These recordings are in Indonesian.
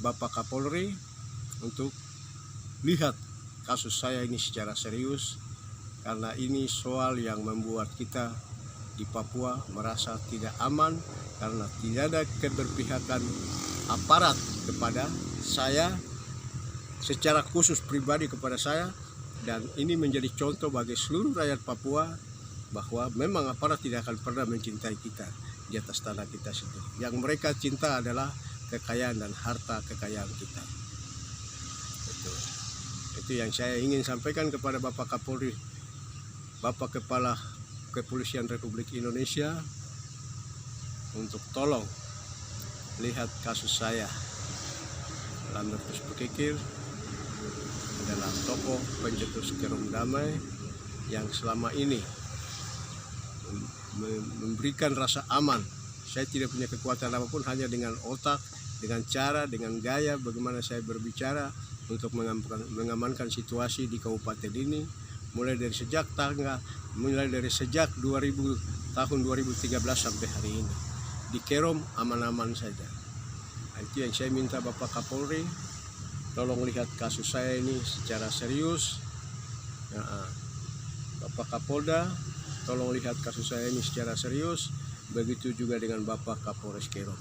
Bapak Kapolri untuk lihat kasus saya ini secara serius, karena ini soal yang membuat kita di Papua merasa tidak aman karena tidak ada keberpihakan aparat kepada saya, secara khusus pribadi kepada saya, dan ini menjadi contoh bagi seluruh rakyat Papua bahwa memang aparat tidak akan pernah mencintai kita di atas tanah kita sendiri. Yang mereka cinta adalah kekayaan dan harta kekayaan kita. Itu yang saya ingin sampaikan kepada Bapak Kapolri, Bapak Kepala Kepolisian Republik Indonesia, untuk tolong lihat kasus saya. Lambertus Pekikir adalah tokoh pencetus Kerom Damai yang selama ini memberikan rasa aman. Saya tidak punya kekuatan apapun, hanya dengan otak, dengan cara, dengan gaya bagaimana saya berbicara untuk mengamankan situasi di kabupaten ini, mulai dari sejak tahun 2013 sampai hari ini. Di Kerom aman-aman saja. Itu yang saya minta Bapak Kapolri, tolong lihat kasus saya ini secara serius. Bapak Kapolda, tolong lihat kasus saya ini secara serius. Begitu juga dengan Bapak Kapolres Kerom.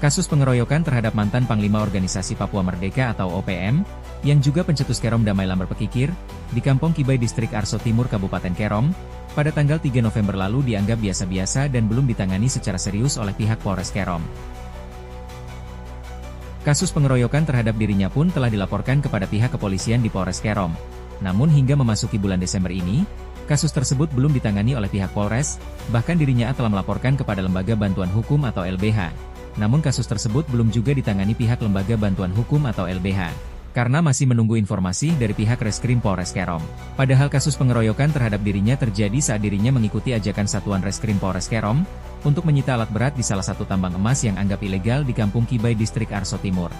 Kasus pengeroyokan terhadap mantan Panglima Organisasi Papua Merdeka atau OPM, yang juga pencetus Kerom Damai Lamber Pekikir, di Kampung Kibai Distrik Arso Timur Kabupaten Kerom, pada tanggal 3 November lalu dianggap biasa-biasa dan belum ditangani secara serius oleh pihak Polres Kerom. Kasus pengeroyokan terhadap dirinya pun telah dilaporkan kepada pihak kepolisian di Polres Kerom. Namun hingga memasuki bulan Desember ini, kasus tersebut belum ditangani oleh pihak Polres, bahkan dirinya telah melaporkan kepada Lembaga Bantuan Hukum atau LBH. Namun kasus tersebut belum juga ditangani pihak Lembaga Bantuan Hukum atau LBH, karena masih menunggu informasi dari pihak Reskrim Polres Kerom. Padahal kasus pengeroyokan terhadap dirinya terjadi saat dirinya mengikuti ajakan Satuan Reskrim Polres Kerom, untuk menyita alat berat di salah satu tambang emas yang anggap ilegal di Kampung Kibai Distrik Arso Timur.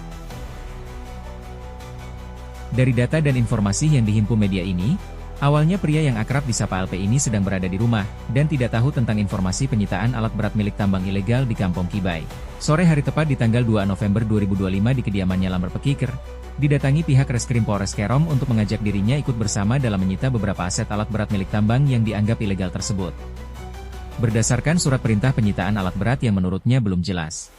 Dari data dan informasi yang dihimpun media ini, awalnya pria yang akrab disapa LP ini sedang berada di rumah, dan tidak tahu tentang informasi penyitaan alat berat milik tambang ilegal di Kampung Kibai. Sore hari tepat di tanggal 2 November 2025 di kediamannya Lamber Pekikir, didatangi pihak Reskrim Polres Kerom untuk mengajak dirinya ikut bersama dalam menyita beberapa aset alat berat milik tambang yang dianggap ilegal tersebut. Berdasarkan surat perintah penyitaan alat berat yang menurutnya belum jelas.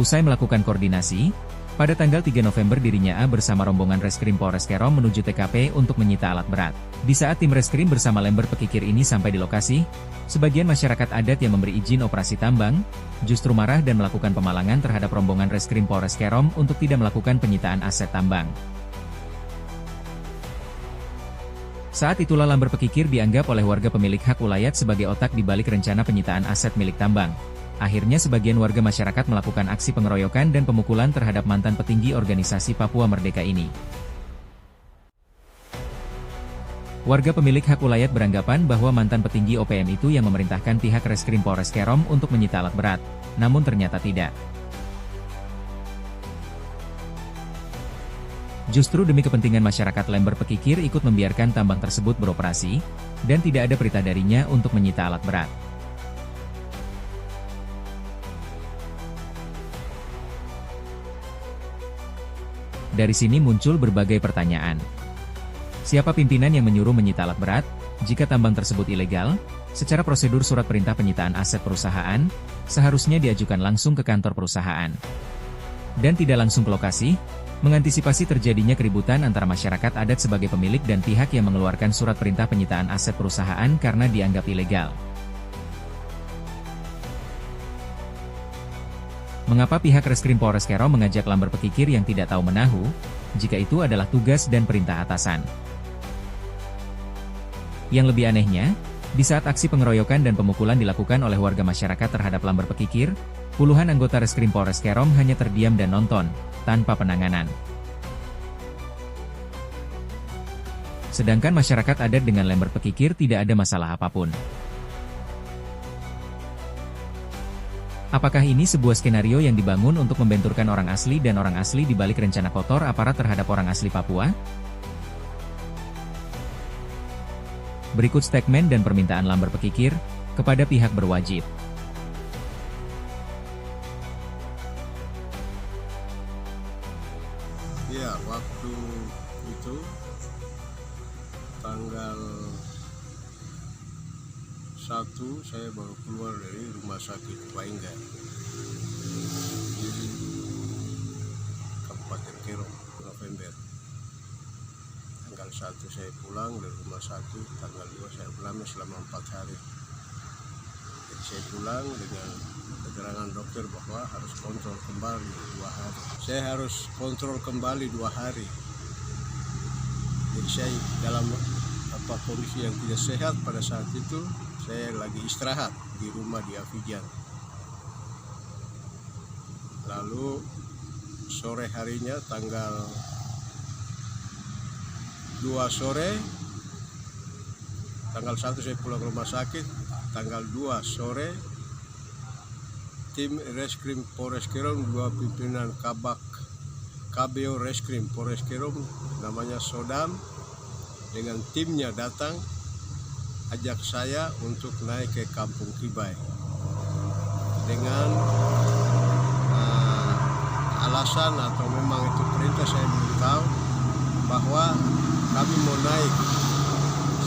Usai melakukan koordinasi, pada tanggal 3 November dirinya bersama rombongan Reskrim Polres Kerom menuju TKP untuk menyita alat berat. Di saat tim Reskrim bersama Lamber Pekikir ini sampai di lokasi, sebagian masyarakat adat yang memberi izin operasi tambang, justru marah dan melakukan pemalangan terhadap rombongan Reskrim Polres Kerom untuk tidak melakukan penyitaan aset tambang. Saat itulah Lamber Pekikir dianggap oleh warga pemilik hak ulayat sebagai otak di balik rencana penyitaan aset milik tambang. Akhirnya sebagian warga masyarakat melakukan aksi pengeroyokan dan pemukulan terhadap mantan petinggi organisasi Papua Merdeka ini. Warga pemilik hak ulayat beranggapan bahwa mantan petinggi OPM itu yang memerintahkan pihak Reskrim Polres Kerom untuk menyita alat berat, namun ternyata tidak. Justru demi kepentingan masyarakat, Lamber Pekikir ikut membiarkan tambang tersebut beroperasi, dan tidak ada perintah darinya untuk menyita alat berat. Dari sini muncul berbagai pertanyaan. Siapa pimpinan yang menyuruh menyita alat berat? Jika tambang tersebut ilegal, secara prosedur surat perintah penyitaan aset perusahaan, seharusnya diajukan langsung ke kantor perusahaan. Dan tidak langsung ke lokasi, mengantisipasi terjadinya keributan antara masyarakat adat sebagai pemilik dan pihak yang mengeluarkan surat perintah penyitaan aset perusahaan karena dianggap ilegal. Mengapa pihak Reskrim Polres Kerom mengajak Lamber Pekikir yang tidak tahu menahu, jika itu adalah tugas dan perintah atasan? Yang lebih anehnya, di saat aksi pengeroyokan dan pemukulan dilakukan oleh warga masyarakat terhadap Lamber Pekikir, puluhan anggota Reskrim Polres Kerom hanya terdiam dan nonton, tanpa penanganan. Sedangkan masyarakat adat dengan Lamber Pekikir tidak ada masalah apapun. Apakah ini sebuah skenario yang dibangun untuk membenturkan orang asli dan orang asli di balik rencana kotor aparat terhadap orang asli Papua? Berikut statement dan permintaan Lamber Pekikir kepada pihak berwajib. Ya, waktu itu tanggal 1 saya baru keluar dari rumah sakit Waingga di Kabupaten Kerom, November. Tanggal 1 saya pulang dari rumah sakit, tanggal 2 saya pulang selama 4 hari. Jadi saya pulang dengan keterangan dokter bahwa harus kontrol kembali 2 hari. Saya harus kontrol kembali 2 hari. Jadi saya dalam kondisi yang tidak sehat pada saat itu. Saya lagi istirahat di rumah di Avijan. Lalu sore harinya tanggal 2 sore, tanggal 1 saya pulang rumah sakit, tanggal 2 sore tim Reskrim Polres Kerom, 2 pimpinan KBO Reskrim Polres Kerom namanya Sodam dengan timnya datang ajak saya untuk naik ke Kampung Kibai dengan alasan atau memang itu perintah saya belum tahu bahwa kami mau naik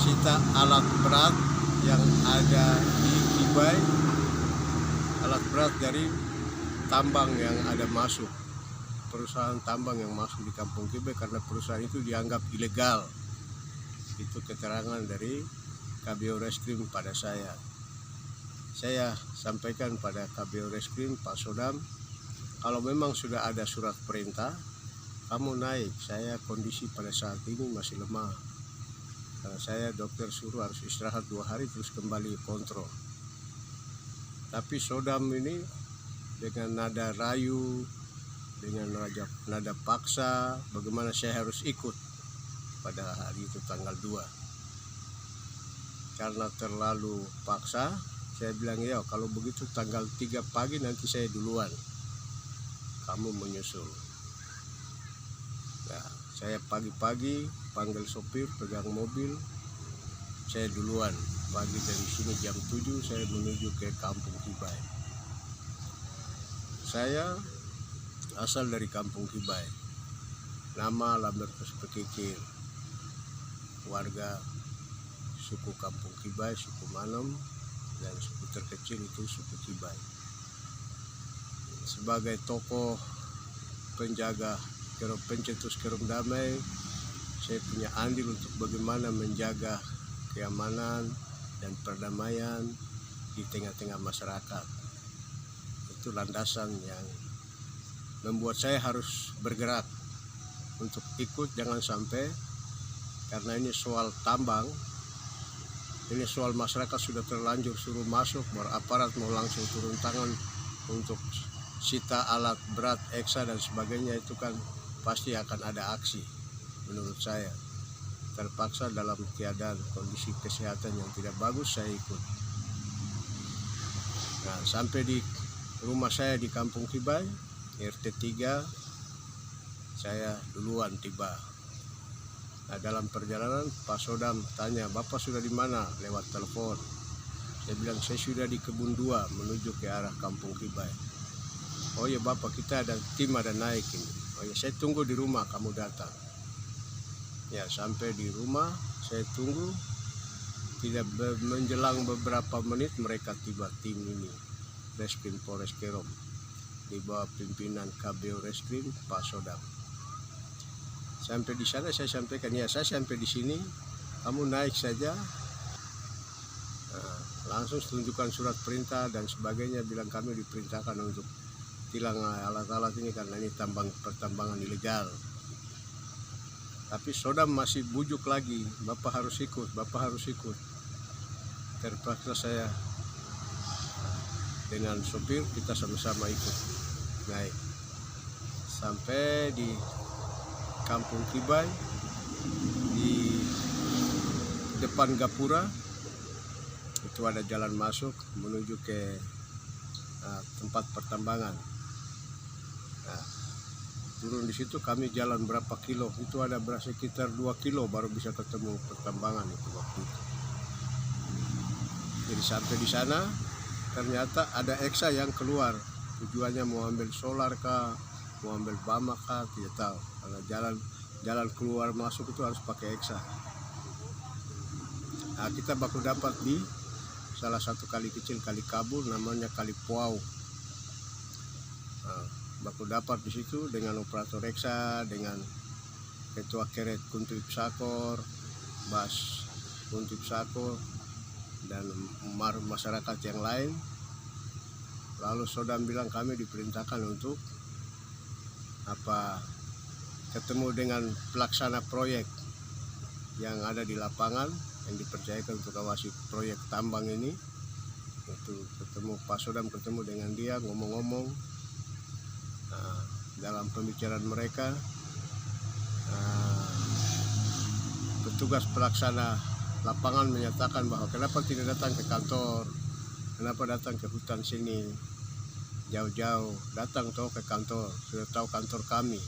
sita alat berat yang ada di Kibai, alat berat dari tambang yang ada masuk, perusahaan tambang yang masuk di Kampung Kibai karena perusahaan itu dianggap ilegal. Itu keterangan dari KBO Reskrim pada saya. Saya sampaikan pada KBO Reskrim Pak Sodam, kalau memang sudah ada surat perintah, kamu naik. Saya kondisi pada saat ini masih lemah. Karena saya dokter suruh harus istirahat 2 hari terus kembali kontrol. Tapi Sodam ini dengan nada rayu, dengan nada paksa, bagaimana saya harus ikut pada hari itu tanggal 2. Karena terlalu paksa, saya bilang ya kalau begitu tanggal 3 pagi nanti saya duluan, kamu menyusul. Nah, saya pagi-pagi panggil sopir, pegang mobil, saya duluan. Pagi dari sini jam 7 saya menuju ke Kampung Kibai. Saya asal dari Kampung Kibai, nama Lamber Pekikir, warga suku Kampung Kibai, suku Manom, dan suku terkecil itu suku Kibai. Sebagai tokoh penjaga pencetus Kerom Damai, saya punya andil untuk bagaimana menjaga keamanan dan perdamaian di tengah-tengah masyarakat. Itu landasan yang membuat saya harus bergerak untuk ikut, jangan sampai karena ini soal tambang. Ini soal masyarakat sudah terlanjur suruh masuk, aparat mau langsung turun tangan untuk sita alat berat, eksa dan sebagainya, itu kan pasti akan ada aksi. Menurut saya terpaksa dalam keadaan kondisi kesehatan yang tidak bagus saya ikut. Nah, sampai di rumah saya di Kampung Kibai, RT 3, saya duluan tiba. Nah, dalam perjalanan Pak Sodam tanya, Bapak sudah di mana? Lewat telepon. Saya bilang, saya sudah di Kebun 2 menuju ke arah Kampung Kibai. Oh ya Bapak, kita ada tim ada naik ini. Oh ya, saya tunggu di rumah, kamu datang. Ya, sampai di rumah saya tunggu. Tidak menjelang beberapa menit mereka tiba, tim ini Reskrim Polres Kerom di bawah pimpinan KBO Reskrim Pak Sodam. Sampai di sana saya sampaikan, ya saya sampai di sini, kamu naik saja. Nah, langsung tunjukkan surat perintah dan sebagainya, bilang kami diperintahkan untuk tilang alat-alat ini karena ini pertambangan ilegal. Tapi Sodam masih bujuk lagi, Bapak harus ikut, Bapak harus ikut. Terpaksa saya dengan sopir kita sama-sama ikut naik. Sampai di Kampung Kibai, di depan Gapura itu ada jalan masuk menuju ke tempat pertambangan. Nah, turun di situ kami jalan berapa kilo, itu ada sekitar 2 kilo baru bisa ketemu pertambangan itu waktu itu. Jadi sampai di sana ternyata ada eksa yang keluar, tujuannya mau ambil solar kah, mau ambil bama kah, tidak tahu. Karena jalan keluar masuk itu harus pakai eksa. Nah, kita baku dapat di salah satu kali kecil, kali kabur, namanya Kali Puau. Nah, baku dapat di situ dengan operator eksa, dengan ketua keret Kuntuip Sakor, Bas Kuntuip Sakor, dan masyarakat yang lain. Lalu Sodam bilang kami diperintahkan untuk ketemu dengan pelaksana proyek yang ada di lapangan yang dipercayakan untuk awasi proyek tambang ini. Itu ketemu Pak Sodam, ketemu dengan dia, ngomong-ngomong. Nah, dalam pembicaraan mereka, petugas pelaksana lapangan menyatakan bahwa kenapa tidak datang ke kantor, kenapa datang ke hutan sini jauh-jauh, datang toh ke kantor, sudah tahu kantor kami.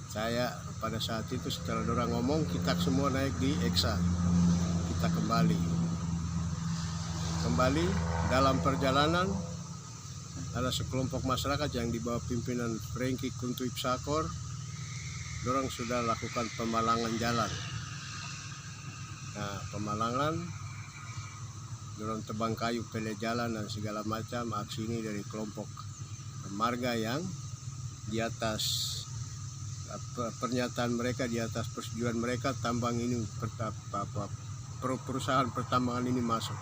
Saya pada saat itu setelah orang ngomong, kita semua naik di eksa, kita kembali dalam perjalanan. Ada sekelompok masyarakat yang di bawah pimpinan Franky Kuntuip Sakor, dorang sudah lakukan pemalangan jalan. Nah, pemalangan, dorang tebang kayu, pele jalan dan segala macam. Aksi ini dari kelompok marga yang di atas pernyataan mereka, di atas persetujuan mereka, tambang ini, perusahaan pertambangan ini masuk.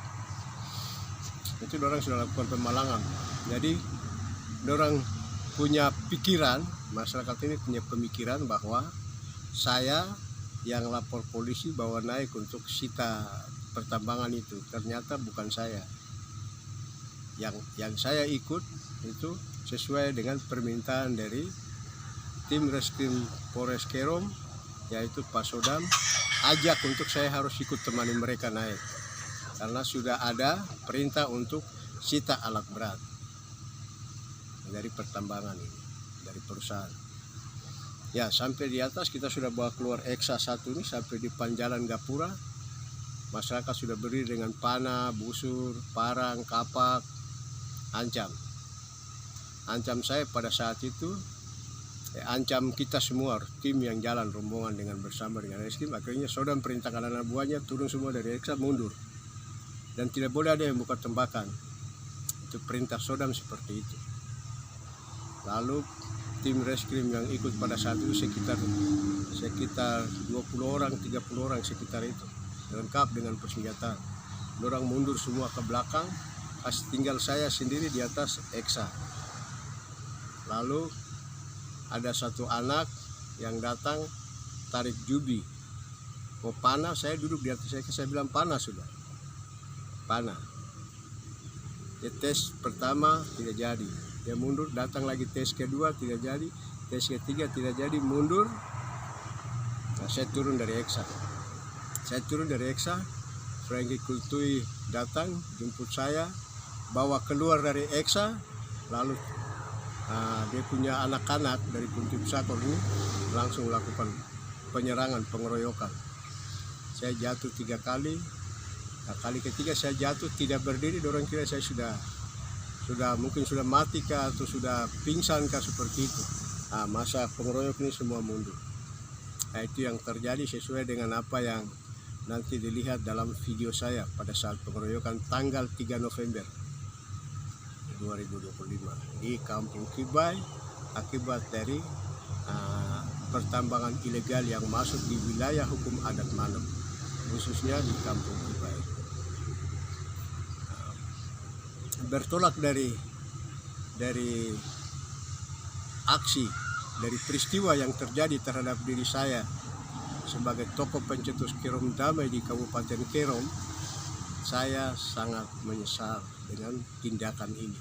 Itu dorang sudah lakukan pemalangan. Jadi dorang punya pikiran, masyarakat ini punya pemikiran bahwa saya yang lapor polisi bahwa naik untuk sita pertambangan itu. Ternyata bukan saya. Yang saya ikut itu sesuai dengan permintaan dari tim Reskrim Polres Kerom, yaitu Pak Sodam, ajak untuk saya harus ikut temani mereka naik. Karena sudah ada perintah untuk sita alat berat dari pertambangan ini, dari perusahaan. Ya, sampai di atas kita sudah bawa keluar eksa 1 ini, sampai di Panjalan Gapura. Masyarakat sudah berdiri dengan panah, busur, parang, kapak, ancam saya pada saat itu, ancam kita semua tim yang jalan rombongan dengan bersama dengan Reskrim. Akhirnya Sodam perintahkan anak buahnya turun semua dari eksa, mundur, dan tidak boleh ada yang buka tembakan. Itu perintah Sodam seperti itu. Lalu tim Reskrim yang ikut pada saat itu sekitar 20 orang, 30 orang sekitar itu, lengkap dengan persenjataan. Orang mundur semua ke belakang, tinggal saya sendiri di atas eksa. Lalu ada satu anak yang datang tarik jubi, mau panah, saya duduk di atas eksa, saya bilang panah sudah, panah. Dia tes pertama tidak jadi, dia mundur, datang lagi tes kedua tidak jadi, tes ketiga tidak jadi, mundur. Nah, saya turun dari eksa. Franky Kuntuip datang jemput saya, bawa keluar dari eksa. Lalu dia punya anak-anak dari Kuntuip Sakor ini langsung lakukan penyerangan, pengeroyokan. Saya jatuh 3 kali. Nah, kali ketiga saya jatuh tidak berdiri, orang kira saya sudah mungkin sudah mati kah atau sudah pingsan kah, seperti itu. Nah, masa pengeroyok ini semua mundur. Nah, itu yang terjadi sesuai dengan apa yang nanti dilihat dalam video saya pada saat pengeroyokan tanggal 3 November 2025 di Kampung Kibai akibat dari pertambangan ilegal yang masuk di wilayah hukum adat Manuk, khususnya di Kampung Kibai. Bertolak dari aksi, dari peristiwa yang terjadi terhadap diri saya sebagai tokoh pencetus Kerom Damai di Kabupaten Kerom, saya sangat menyesal dengan tindakan ini.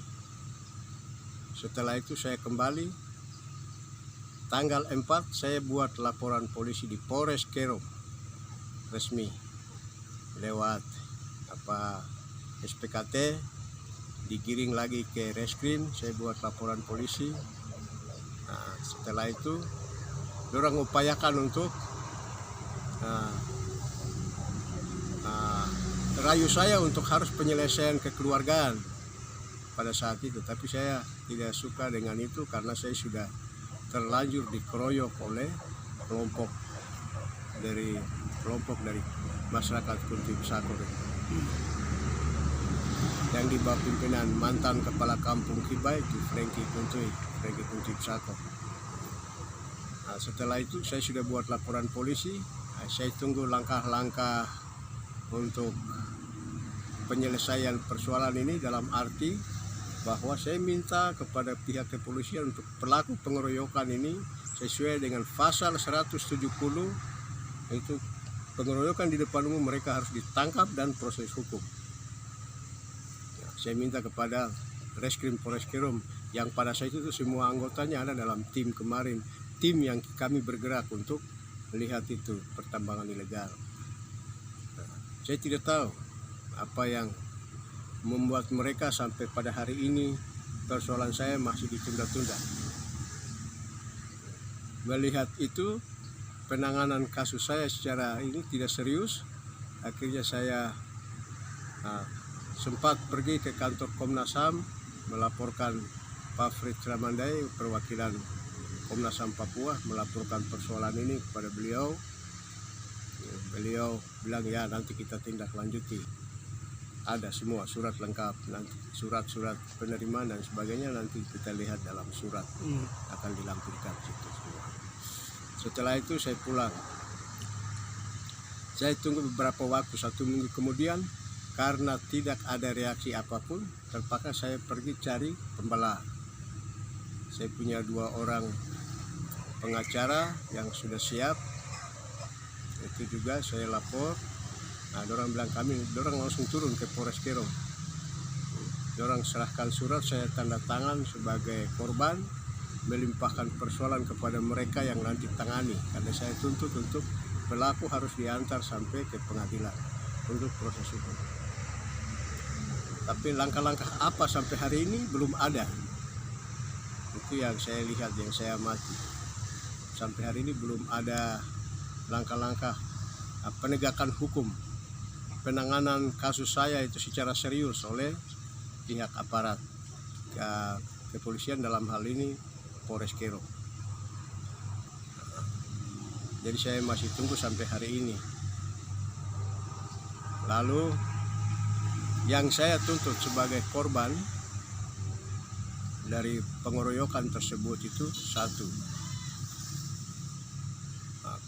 Setelah itu saya kembali, tanggal 4 saya buat laporan polisi di Polres Kerom resmi lewat SPKT, digiring lagi ke reskrim, saya buat laporan polisi. Nah, setelah itu orang upayakan untuk rayu saya untuk harus penyelesaian kekeluargaan pada saat itu, tapi saya tidak suka dengan itu karena saya sudah terlanjur dikeroyok oleh kelompok dari masyarakat Kunti Sakor yang di bawah pimpinan mantan kepala kampung Kibai itu Franky Kunti Sakor. Nah, setelah itu saya sudah buat laporan polisi. Saya tunggu langkah-langkah untuk penyelesaian persoalan ini, dalam arti bahwa saya minta kepada pihak kepolisian untuk pelaku pengeroyokan ini sesuai dengan pasal 170, itu pengeroyokan di depan umum, mereka harus ditangkap dan proses hukum. Ya, saya minta kepada Reskrim Polres Kerom yang pada saat itu semua anggotanya ada dalam tim kemarin, tim yang kami bergerak untuk melihat itu pertambangan ilegal. Nah, saya tidak tahu apa yang membuat mereka sampai pada hari ini persoalan saya masih ditunda-tunda. Melihat itu, penanganan kasus saya secara ini tidak serius, akhirnya saya sempat pergi ke kantor Komnas HAM melaporkan Pak Frit Ramandai, perwakilan Komnas HAM Papua, melaporkan persoalan ini kepada beliau. Beliau bilang ya nanti kita tindak lanjuti. Ada semua surat lengkap, nanti surat-surat penerimaan dan sebagainya nanti kita lihat dalam surat akan dilampirkan situ semua. Setelah itu saya pulang. Saya tunggu beberapa waktu, 1 minggu kemudian, karena tidak ada reaksi apapun, terpaksa saya pergi cari pembelah. Saya punya 2 orang pengacara yang sudah siap, itu juga saya lapor. Nah, orang bilang orang langsung turun ke Polres Kerom. Orang serahkan surat, saya tanda tangan sebagai korban, melimpahkan persoalan kepada mereka yang nanti tangani, karena saya tuntut untuk pelaku harus diantar sampai ke pengadilan untuk proses hukum. Tapi langkah-langkah apa sampai hari ini belum ada. Itu yang saya lihat, yang saya amati. Sampai hari ini belum ada langkah-langkah penegakan hukum, penanganan kasus saya itu secara serius oleh pihak aparat kepolisian, dalam hal ini Polres Kerom. Jadi saya masih tunggu sampai hari ini. Lalu yang saya tuntut sebagai korban dari pengeroyokan tersebut itu 1,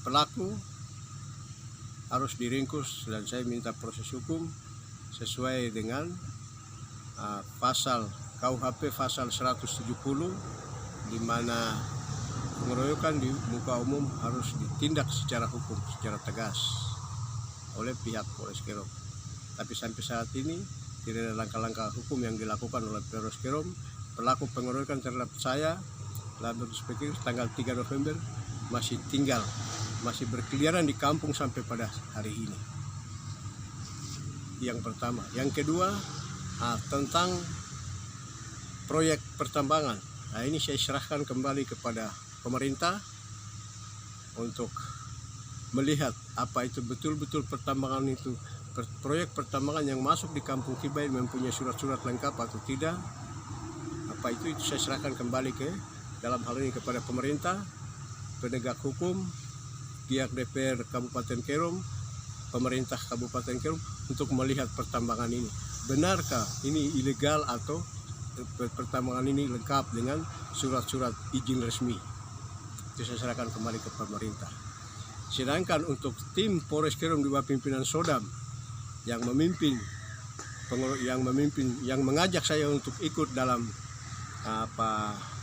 pelaku harus diringkus dan saya minta proses hukum sesuai dengan pasal KUHP pasal 170, di mana pengeroyokan di muka umum harus ditindak secara hukum, secara tegas oleh pihak Polres Kerom. Tapi sampai saat ini tidak ada langkah-langkah hukum yang dilakukan oleh Polres Kerom. Pelaku pengeroyokan terhadap saya, lalu tanggal 3 November masih berkeliaran di kampung sampai pada hari ini. Yang pertama. Yang kedua, tentang proyek pertambangan. Nah, ini saya serahkan kembali kepada pemerintah untuk melihat apa itu betul-betul pertambangan itu, proyek pertambangan yang masuk di kampung Kibai mempunyai surat-surat lengkap atau tidak. Apa itu saya serahkan kembali ke dalam hal ini kepada pemerintah, penegak hukum, pihak DPR Kabupaten Kerom, pemerintah Kabupaten Kerom untuk melihat pertambangan ini. Benarkah ini ilegal atau pertambangan ini lengkap dengan surat-surat izin resmi? Itu saya serahkan kembali ke pemerintah. Sedangkan untuk tim Polres Kerom di bawah pimpinan Sodam yang mengajak saya untuk ikut dalam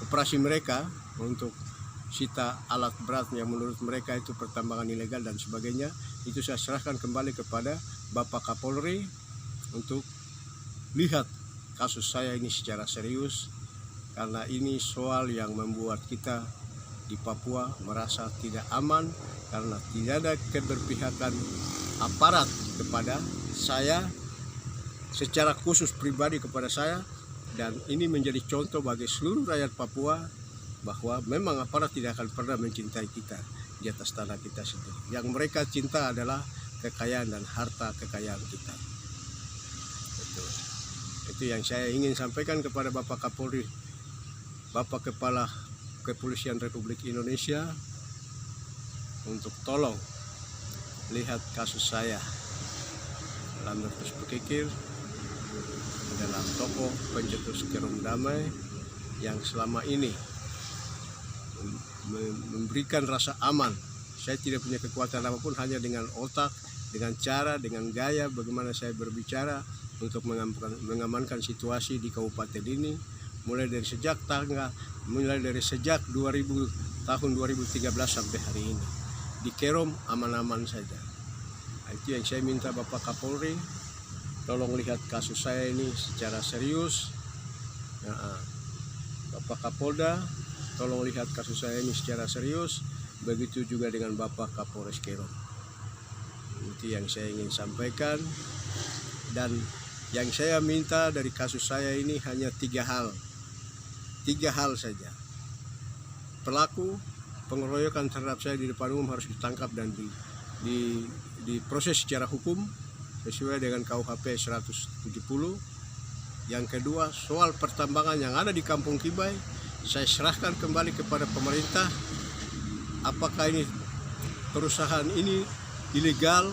operasi mereka untuk sita alat berat yang menurut mereka itu pertambangan ilegal dan sebagainya, itu saya serahkan kembali kepada Bapak Kapolri untuk lihat kasus saya ini secara serius, karena ini soal yang membuat kita di Papua merasa tidak aman karena tidak ada keberpihakan aparat kepada saya secara khusus pribadi kepada saya, dan ini menjadi contoh bagi seluruh rakyat Papua bahwa memang aparat tidak akan pernah mencintai kita di atas tanah kita sendiri. Yang mereka cinta adalah kekayaan dan harta kekayaan kita. Itu yang saya ingin sampaikan kepada Bapak Kapolri, Bapak Kepala Kepolisian Republik Indonesia, untuk tolong lihat kasus saya. Lambertus Bekikir adalah tokoh pencetus Kerom Damai yang selama ini memberikan rasa aman. Saya tidak punya kekuatan apapun, hanya dengan otak, dengan cara, dengan gaya bagaimana saya berbicara untuk mengamankan situasi di kabupaten ini, mulai dari sejak tahun 2013 sampai hari ini. Di Kerom aman-aman saja. Itu yang saya minta Bapak Kapolri, tolong lihat kasus saya ini secara serius. Bapak Kapolda, tolong lihat kasus saya ini secara serius. Begitu juga dengan Bapak Kapolres Kerom. Itu yang saya ingin sampaikan. Dan yang saya minta dari kasus saya ini hanya 3 hal. 3 hal saja. Pelaku pengeroyokan terhadap saya di depan umum harus ditangkap dan diproses secara hukum sesuai dengan KUHP 170. Yang kedua, soal pertambangan yang ada di Kampung Kibai, saya serahkan kembali kepada pemerintah. Apakah ini perusahaan ini ilegal,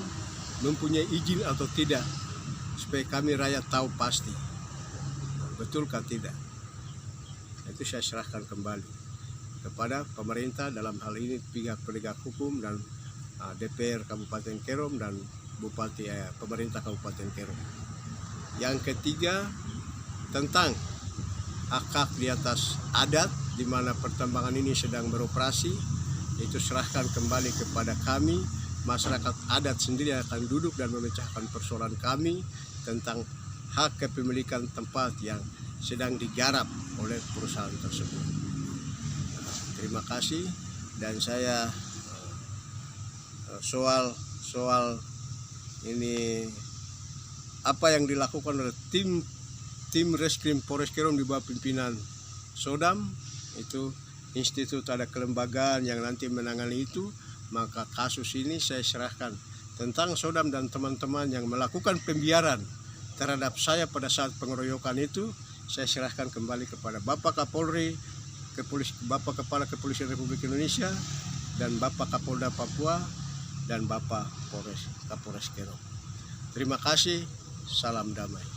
mempunyai izin atau tidak, supaya kami rakyat tahu pasti betulkah tidak. Itu saya serahkan kembali kepada pemerintah, dalam hal ini pihak penegak hukum dan DPR Kabupaten Kerom dan Bupati pemerintah Kabupaten Kerom. Yang ketiga, tentang hak-hak di atas adat di mana pertambangan ini sedang beroperasi, itu serahkan kembali kepada kami. Masyarakat adat sendiri akan duduk dan memecahkan persoalan kami tentang hak kepemilikan tempat yang sedang digarap oleh perusahaan tersebut. Terima kasih. Dan saya soal ini apa yang dilakukan oleh tim Reskrim Polres Kerom di bawah pimpinan Sodam, itu institut, ada kelembagaan yang nanti menangani itu. Maka kasus ini saya serahkan tentang Sodam dan teman-teman yang melakukan pembiaran terhadap saya pada saat pengeroyokan itu, saya serahkan kembali kepada Bapak Kapolri, Bapak Kepala Kepolisian Republik Indonesia, dan Bapak Kapolda Papua, dan Bapak Kapolres Kerom. Terima kasih, salam damai.